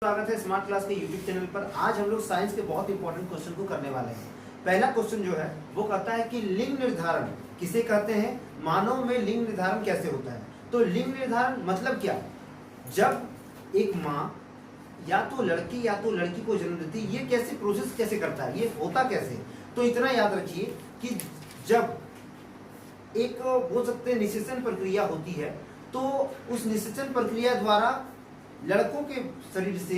स्वागत है smart class के यूट्यूब चैनल पर। आज हम लोग साइंस के बहुत इंपॉर्टेंट क्वेश्चन को करने वाले हैं। पहला क्वेश्चन जो है वो कहता है कि लिंग निर्धारण किसे कहते हैं, मानव में लिंग निर्धारण कैसे होता है। तो लिंग निर्धारण मतलब क्या, जब एक माँ या तो लड़की या तो लड़की को जन्म देती है, ये कैसे प्रोसेस कैसे करता है, ये होता कैसे। तो इतना याद रखिए कि जब एक बोल सकते हैं निषेचन प्रक्रिया होती है, तो उस निषेचन प्रक्रिया द्वारा लड़कों के शरीर से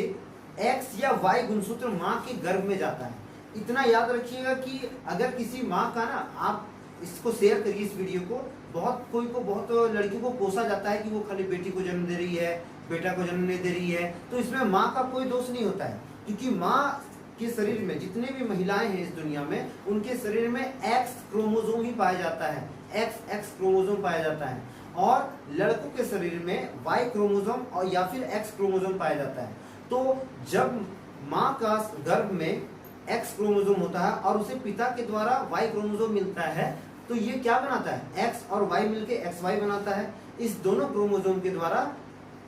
X या Y गुणसूत्र माँ के गर्भ में जाता है। इतना याद रखिएगा कि अगर किसी माँ का ना, आप इसको शेयर करिए इस वीडियो को, बहुत लड़कियों को कोसा जाता है कि वो खाली बेटी को जन्म दे रही है, बेटा को जन्म नहीं दे रही है। तो इसमें माँ का कोई दोष नहीं होता है, क्योंकि माँ के शरीर में जितने भी महिलाएं हैं इस दुनिया में, उनके शरीर में X क्रोमोसोम ही पाया जाता है, X क्रोमोसोम पाया जाता है, और लड़कों के शरीर में Y क्रोमोसोम और या फिर X क्रोमोसोम पाया जाता है। तो जब माँ का गर्भ में X क्रोमोसोम होता है और उसे पिता के द्वारा Y क्रोमोसोम मिलता है, तो ये क्या बनाता है, X और Y मिलके XY बनाता है। इस दोनों क्रोमोसोम के द्वारा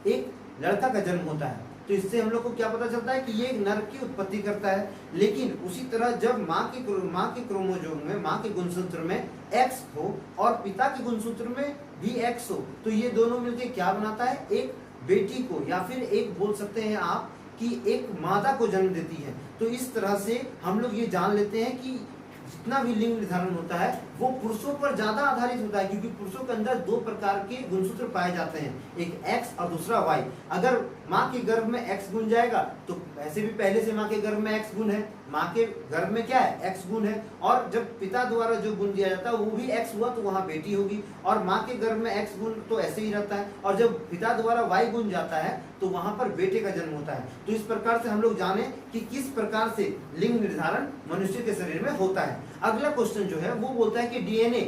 एक लड़का का जन्म होता है। तो इससे हम लोग को क्या पता चलता है कि ये एक नर की उत्पत्ति करता है। लेकिन उसी तरह जब माँ के क्रोमोसोम में, माँ के गुणसूत्र में X हो और पिता के गुणसूत्र में भी X हो, तो ये दोनों मिलकर क्या बनाता है, एक बेटी को या फिर एक बोल सकते हैं आप कि एक मादा को जन्म देती है। तो इस तरह से हम लोग ये जान लेते हैं कि जितना भी लिंग निर्धारण होता है वो पुरुषों पर ज्यादा आधारित होता है, क्योंकि पुरुषों के अंदर दो प्रकार के गुणसूत्र पाए जाते हैं, एक X और दूसरा Y। अगर माँ के गर्भ में X गुण जाएगा तो ऐसे भी पहले से माँ के गर्भ में X गुण है, माँ के गर्भ में क्या है, X गुण है, और जब पिता द्वारा जो गुण दिया जाता है वो भी X हुआ तो वहाँ बेटी होगी, और माँ के गर्भ में X गुण तो ऐसे ही रहता है, और जब पिता द्वारा Y गुण जाता है तो वहाँ पर बेटे का जन्म होता है। तो इस प्रकार से हम लोग जाने कि किस प्रकार से लिंग निर्धारण मनुष्य के शरीर में होता है। अगला क्वेश्चन जो है वो बोलता है कि डीएनए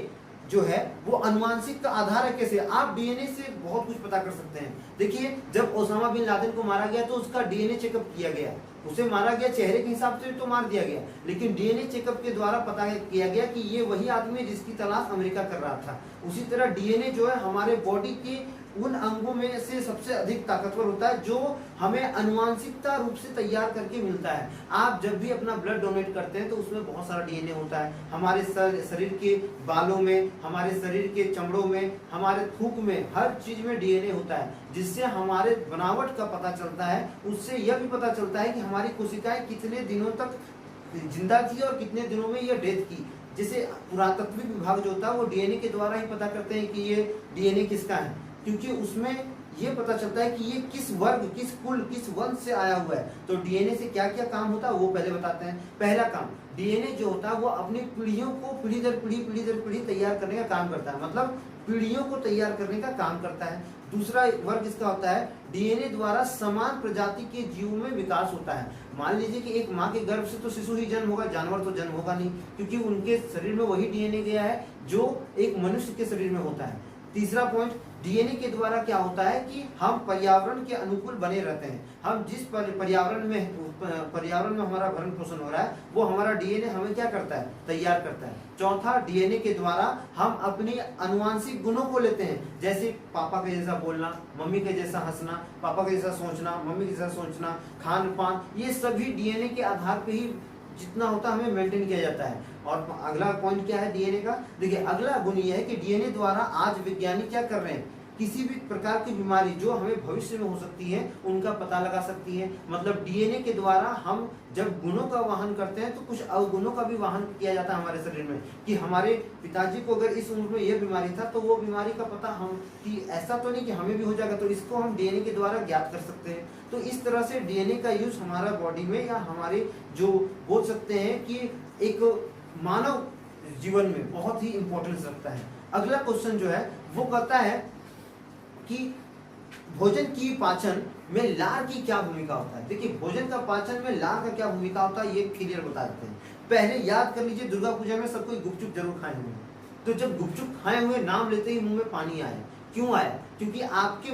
जो है वो अनुवांशिक का आधार है कैसे। आप डीएनए से बहुत कुछ पता कर सकते हैं। देखिए, जब ओसामा बिन लादेन को मारा गया तो उसका डीएनए चेकअप किया गया, उसे मारा गया चेहरे के हिसाब से तो मार दिया गया, लेकिन डीएनए चेकअप के द्वारा पता किया गया कि ये वही आदमी है जिसकी तलाश अमेरिका कर रहा था। उसी तरह डीएनए जो है हमारे बॉडी के उन अंगों में से सबसे अधिक ताकतवर होता है जो हमें अनुवांशिकता रूप से तैयार करके मिलता है। आप जब भी अपना ब्लड डोनेट करते हैं तो उसमें बहुत सारा डीएनए होता है। हमारे शरीर के बालों में, हमारे शरीर के चमड़ों में, हमारे थूक में, हर चीज में डीएनए होता है, जिससे हमारे बनावट का पता चलता है। उससे यह भी पता चलता है कि हमारी कोशिकाएं कितने दिनों तक जिंदा थी और कितने दिनों में यह डेथ की। जैसे पुरातत्व विभाग जो होता है वो डीएनए के द्वारा ही पता करते हैं कि ये डीएनए किसका है, क्योंकि उसमें ये पता चलता है कि ये किस वर्ग, किस कुल, किस वंश से आया हुआ है। तो डीएनए से क्या क्या काम होता है वो पहले बताते हैं। पहला काम, डीएनए जो होता है वो अपनी पीढ़ियों को पीढ़ी दर पीढ़ी तैयार करने का काम करता है, मतलब पीढ़ियों को तैयार करने का काम करता है। दूसरा वर्ग इसका होता है डीएनए द्वारा समान प्रजाति के जीवों में विकास होता है। मान लीजिए कि एक माँ के गर्भ से तो शिशु ही जन्म होगा, जानवर तो जन्म होगा नहीं, क्योंकि उनके शरीर में वही डीएनए गया है जो एक मनुष्य के शरीर में होता है। तीसरा पॉइंट, डीएनए के द्वारा क्या होता है कि हम पर्यावरण के अनुकूल बने रहते हैं। हम जिस पर्यावरण में हमारा भरण पोषण हो रहा है वो हमारा डीएनए हमें क्या करता है, तैयार करता है। चौथा, डीएनए के द्वारा हम अपनी अनुवांशिक गुणों को लेते हैं, जैसे पापा के जैसा बोलना, मम्मी के जैसा हंसना, पापा के जैसा सोचना, मम्मी के जैसा सोचना, खान पान, ये सभी डीएनए के आधार पे ही जितना होता है हमें मेंटेन किया जाता है। और अगला पॉइंट क्या है डीएनए का, देखिए अगला गुण ये है कि डीएनए द्वारा आज वैज्ञानिक क्या कर रहे हैं, किसी भी प्रकार की बीमारी जो हमें भविष्य में हो सकती है उनका पता लगा सकती है। मतलब डीएनए के द्वारा हम जब गुणों का वाहन करते हैं तो कुछ अवगुणों का भी वाहन किया जाता है हमारे शरीर में, कि हमारे पिताजी को अगर इस उम्र में यह बीमारी था तो वो बीमारी का पता हम, कि ऐसा तो नहीं कि हमें भी हो जाएगा, तो इसको हम डीएनए के द्वारा ज्ञात कर सकते हैं। तो इस तरह से डीएनए का यूज हमारा बॉडी में या हमारे जो बोल सकते हैं कि एक मानव जीवन में बहुत ही इंपॉर्टेंस रखता है। अगला क्वेश्चन जो है वो कहता है कि भोजन की पाचन में लार की क्या भूमिका होता है। देखिए, भोजन का पाचन में लार का क्या भूमिका होता है ये क्लियर बता देते हैं। पहले याद कर लीजिए, दुर्गा पूजा में सब कोई गुपचुप जरूर खाए हुए, तो जब गुपचुप खाए हुए नाम लेते ही मुंह में पानी आया, क्यों आया, क्योंकि आपके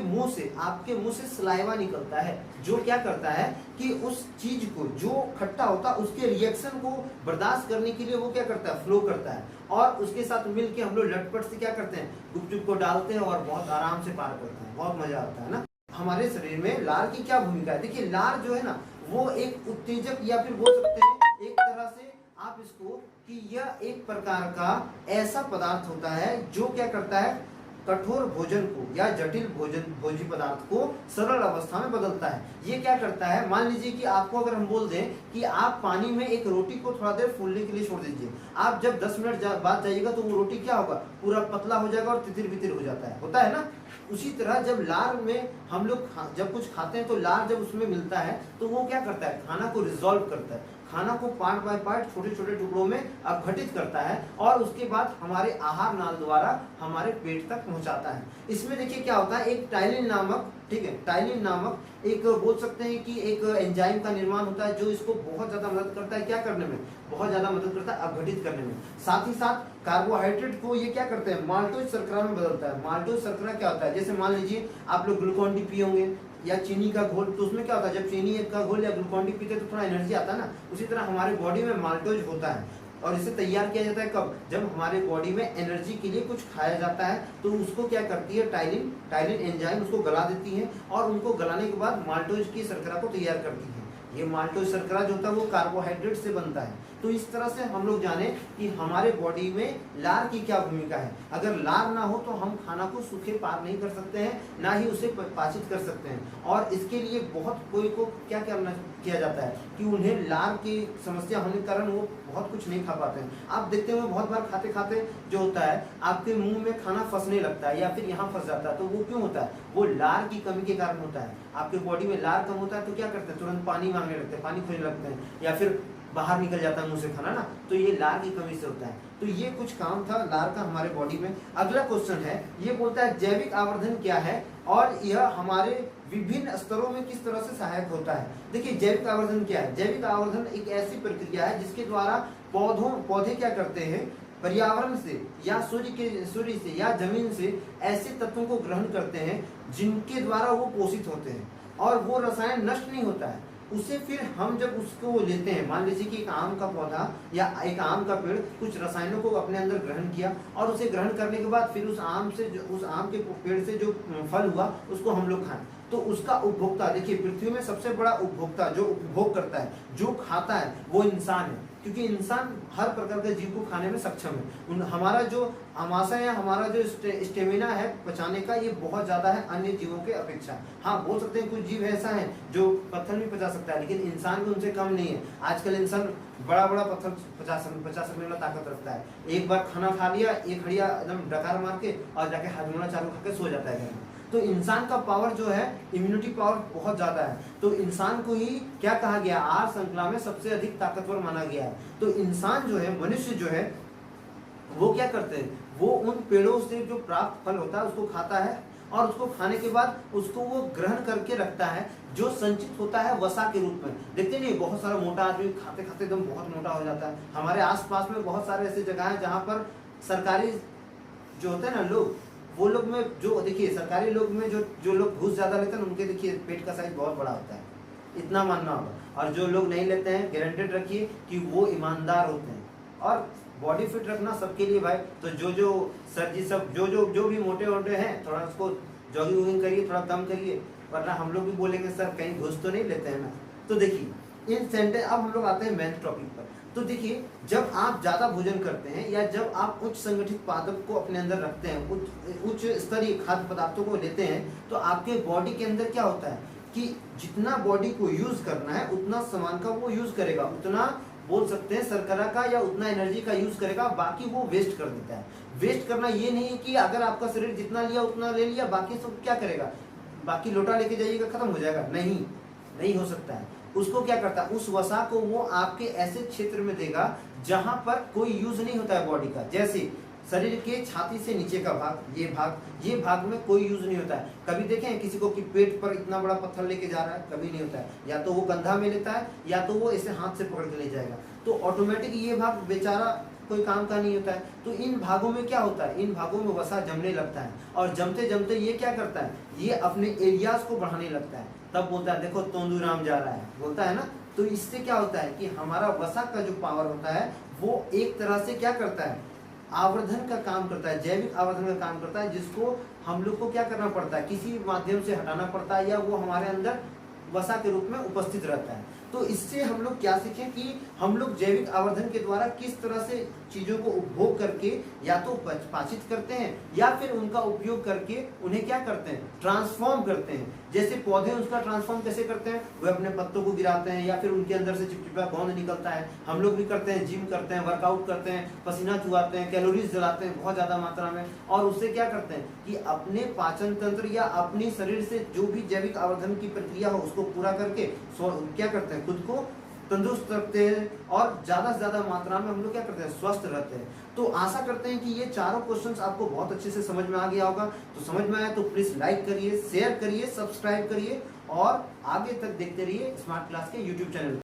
मुंह से सलाइवा निकलता है, जो क्या करता है कि उस चीज को जो खट्टा होता है उसके रिएक्शन को बर्दाश्त करने के लिए वो क्या करता है, फ्लो करता है, और उसके साथ मिलके हम लोग लटपट से क्या करते हैं, गुपचुप को डालते हैं और बहुत आराम से पार करते हैं, बहुत मजा आता है ना। हमारे शरीर में लार की क्या भूमिका है। देखिए लार जो है ना वो एक उत्तेजक या फिर बोल सकते हैं एक तरह से आप इसको कि यह एक प्रकार का ऐसा पदार्थ होता है जो क्या करता है कठोर भोजन को या जटिल भोज्य पदार्थ को सरल अवस्था में बदलता है। ये क्या करता है, मान लीजिए कि आपको अगर हम बोल दें कि आप पानी में एक रोटी को थोड़ा देर फूलने के लिए छोड़ दीजिए, आप जब 10 मिनट बाद जाइएगा तो वो रोटी क्या होगा, पूरा पतला हो जाएगा और तितिर बितिर हो जाता है, होता है ना। उसी तरह जब लार में हम लोग जब कुछ खाते हैं तो लार जब उसमें मिलता है तो वो क्या करता है, खाना को रिजॉल्व करता है, खाना को पार्ट बाय पार्ट छोटे छोटे टुकड़ों में अपघटित करता है और उसके बाद हमारे आहार नाल द्वारा हमारे पेट तक पहुंचाता है। इसमें देखिए क्या होता है, एक टाइलिन नामक, ठीक है, टाइलिन नामक एक बोल सकते हैं कि एक एंजाइम का निर्माण होता है जो इसको बहुत ज्यादा मदद करता है क्या करने में, बहुत ज्यादा मदद करता है अपघटित करने में। साथ ही साथ कार्बोहाइड्रेट को ये क्या करते हैं, माल्टोज शर्करा में बदलता है। माल्टोज शर्करा क्या होता है, जैसे मान लीजिए आप लोग ग्लूकोन डी पिए होंगे या चीनी का घोल, तो उसमें क्या होता है, जब चीनी का घोल या ग्लूकोन डी पीते तो थोड़ा एनर्जी आता है ना, उसी तरह हमारे बॉडी में माल्टोज होता है और इसे तैयार किया जाता है कब, जब हमारे बॉडी में एनर्जी के लिए कुछ खाया जाता है तो उसको क्या करती है टाइलिन एंजाइम उसको गला देती है और उनको गलाने के बाद माल्टोज की शर्करा को तैयार करती है। ये माल्टोज शर्करा जो होता है वो कार्बोहाइड्रेट से बनता है। तो इस तरह से हम लोग जाने कि हमारे बॉडी में लार की क्या भूमिका है। अगर लार ना हो तो हम खाना को सूखे पार नहीं कर सकते हैं, ना ही उसे पाचित कर सकते हैं। और इसके लिए बहुत कोई को क्या करना किया जाता है कि उन्हें लार की समस्या होने के कारण वो बहुत कुछ नहीं खा पाते हैं। आप देखते होंगे बहुत बार खाते खाते जो होता है आपके मुंह में खाना फंसने लगता है या फिर यहाँ फंस जाता है, तो वो क्यों होता है, वो लार की कमी के कारण होता है। आपके बॉडी में लार कम होता है तो क्या करते हैं, तुरंत पानी मांगने लगते हैं, पानी खोजने लगते हैं या फिर बाहर निकल जाता है मुंह से खाना ना, तो ये लार की कमी से होता है। तो ये कुछ काम था लार का हमारे बॉडी में। अगला क्वेश्चन है, ये बोलता है जैविक आवर्धन क्या है और यह हमारे विभिन्न स्तरों में किस तरह से सहायक होता है। देखिए जैविक आवर्धन क्या है, जैविक आवर्धन एक ऐसी प्रक्रिया है जिसके द्वारा पौधे क्या करते हैं, पर्यावरण से या सूर्य से या जमीन से ऐसे तत्वों को ग्रहण करते हैं जिनके द्वारा वो पोषित होते हैं और वो रसायन नष्ट नहीं होता है। उसे फिर हम जब उसको लेते हैं, मान लीजिए कि एक आम का पौधा या एक आम का पेड़ कुछ रसायनों को अपने अंदर ग्रहण किया और उसे ग्रहण करने के बाद फिर उस आम के पेड़ से जो फल हुआ उसको हम लोग खाएं, तो उसका उपभोक्ता, देखिए पृथ्वी में सबसे बड़ा उपभोक्ता जो उपभोग करता है, जो खाता है वो इंसान है, क्योंकि इंसान हर प्रकार के जीव को खाने में सक्षम है। हमारा जो आमाशय है, हमारा जो स्टेमिना है पचाने का, ये बहुत ज्यादा है अन्य जीवों के अपेक्षा। हाँ बोल सकते हैं कुछ जीव ऐसा है जो पत्थर भी पचा सकता है, लेकिन इंसान भी उनसे कम नहीं है। आजकल इंसान बड़ा बड़ा पत्थर पचा सकने वाला ताकत रखता है। एक बार खाना खा लिया, एक हड़िया एकदम डकार मार के और जाके हाजमोला चालू करके सो जाता है घर में। तो इंसान का पावर जो है, इम्यूनिटी पावर बहुत ज्यादा है। तो इंसान को ही क्या कहा गया, आहार श्रृंखला में सबसे अधिक ताकतवर माना गया है। तो इंसान जो है, मनुष्य जो है, वो क्या करते हैं, वो उन पेड़ों से जो प्राप्त फल होता है उसको खाता है और उसको खाने के बाद उसको वो ग्रहण करके रखता है, जो संचित होता है वसा के रूप में। देखते नहीं बहुत सारा मोटा आदमी खाते खाते एकदम बहुत मोटा हो जाता है। हमारे आसपास में बहुत सारे ऐसे जगह है जहाँ पर सरकारी जो होते हैं ना लोग, वो लोग में जो देखिए सरकारी लोग में जो लोग घूस ज्यादा लेते हैं उनके देखिए पेट का साइज बहुत बड़ा होता है, इतना मानना होगा। और जो लोग नहीं लेते हैं, गारंटेड रखिए कि वो ईमानदार होते हैं। और बॉडी फिट रखना सबके लिए भाई, तो जो सर जी सब जो भी मोटे हैं, थोड़ा उसको जॉगिंग वॉगिंग करिए, थोड़ा कम करिए, वरना हम लोग भी बोलेंगे सर कहीं घूस तो नहीं लेते हैं ना। तो देखिए इन सेंटेंस, अब हम लोग आते हैं मेन टॉपिक पर। तो देखिए जब आप ज्यादा भोजन करते हैं या जब आप उच्च संगठित पादप को अपने अंदर रखते हैं, उच्च स्तरीय खाद्य पदार्थों को लेते हैं, तो आपके बॉडी के अंदर क्या होता है कि जितना बॉडी को यूज करना है उतना सामान का वो यूज करेगा, उतना बोल सकते हैं शर्करा का या उतना एनर्जी का यूज करेगा, बाकी वो वेस्ट कर देता है। वेस्ट करना ये नहीं है कि अगर आपका शरीर जितना लिया उतना ले लिया, बाकी सब क्या करेगा, बाकी लोटा लेके जाइएगा खत्म हो जाएगा, नहीं हो सकता है। उसको क्या करता है, उस वसा को वो आपके ऐसे क्षेत्र में देगा जहां पर कोई यूज नहीं होता है बॉडी का। जैसे शरीर के छाती से नीचे का भाग, ये भाग में कोई यूज नहीं होता है। कभी देखें किसी को कि पेट पर इतना बड़ा पत्थर लेके जा रहा है, कभी नहीं होता है। या तो वो कंधा में लेता है या तो वो ऐसे हाथ से पकड़ के ले जाएगा, तो ऑटोमेटिक ये भाग बेचारा कोई काम का नहीं होता है। तो इन भागों में क्या होता है, इन भागों में वसा जमने लगता है और जमते जमते ये क्या करता है, ये अपने एरियाज को बढ़ाने लगता है। तब बोलता है देखो तोंदूराम जा रहा है, बोलता है ना। तो इससे क्या होता है कि हमारा वसा का जो पावर होता है वो एक तरह से क्या करता है, आवर्धन का काम करता है, जैविक आवर्धन का काम करता है, जिसको हम लोग को क्या करना पड़ता है, किसी माध्यम से हटाना पड़ता है या वो हमारे अंदर वसा के रूप में उपस्थित रहता है। तो इससे हम लोग क्या सीखें कि हम लोग जैविक आवर्धन के द्वारा किस तरह से चीजों को उपभोग करके या तो पाचित करते हैं या फिर उनका उपयोग करके उन्हें क्या करते हैं, ट्रांसफॉर्म करते हैं। जैसे पौधे उसका ट्रांसफॉर्म कैसे करते हैं, वे अपने पत्तों को गिराते हैं या फिर उनके अंदर से चिपचिपा गोंद निकलता है। हम लोग भी करते हैं, जिम करते हैं, वर्कआउट करते हैं, पसीना चुहाते हैं, कैलोरीज जलाते हैं बहुत ज्यादा मात्रा में, और उससे क्या करते हैं कि अपने पाचन तंत्र या अपने शरीर से जो भी जैविक आवर्धन की प्रक्रिया हो उसको पूरा करके क्या करते हैं, खुद को तंदुरुस्त रखते हैं और ज्यादा से ज्यादा मात्रा में हम लोग क्या करते हैं, स्वस्थ रहते हैं। तो आशा करते हैं कि ये चारों क्वेश्चंस आपको बहुत अच्छे से समझ में आ गया होगा। तो समझ में आया तो प्लीज लाइक करिए, शेयर करिए, सब्सक्राइब करिए और आगे तक देखते रहिए स्मार्ट क्लास के यूट्यूब चैनल।